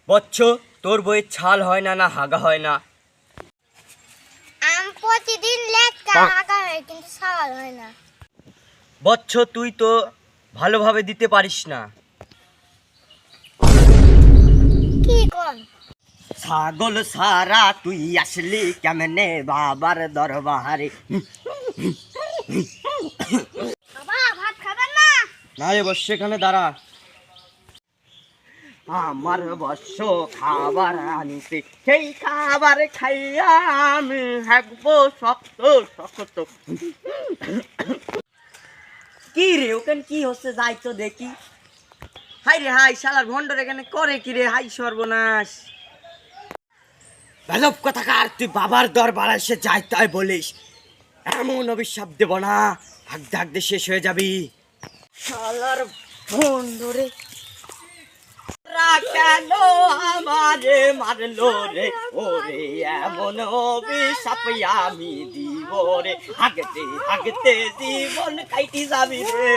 বচ্চ, তোর বইয়ের ছাল হয় না, না হাগা হয় না? প্রতিদিন লেটকা হাগা হয় কিন্তু ছাল হয় না। বচ্চ, তুই তো ভালোভাবে দিতে পারিস না। কি কোন? ছাগল সারা তুই আসলি কেমনে বাবার দরবারে? বাবা ভাত খাবেন না? না রে বৎস, এখানে দাঁড়া। আমার বৎস খাবার আনতে, সেই খাবার খাইয়া আমি হাঁকবো শক্ত শক্ত। কি রে, ওখানে কি হচ্ছে? যাই তো দেখি। হাই রে হাই, শালার ভন্ডর এখানে করে কি রে? হাই সর্বনাশ! বেলব কথাকার, তুই বাবার দরবার এসে যাই তাই বলিস? এমন অভিশাপ দেব না, হাক ডাক দিয়ে শেষ হয়ে যাবি। শালার ভন্ডরে কেন আমারে মারলো রে? ওরে এমন অভিশাপ আমি দিব রে, হাগতে হাগতে জীবন কাইটি যাবি রে।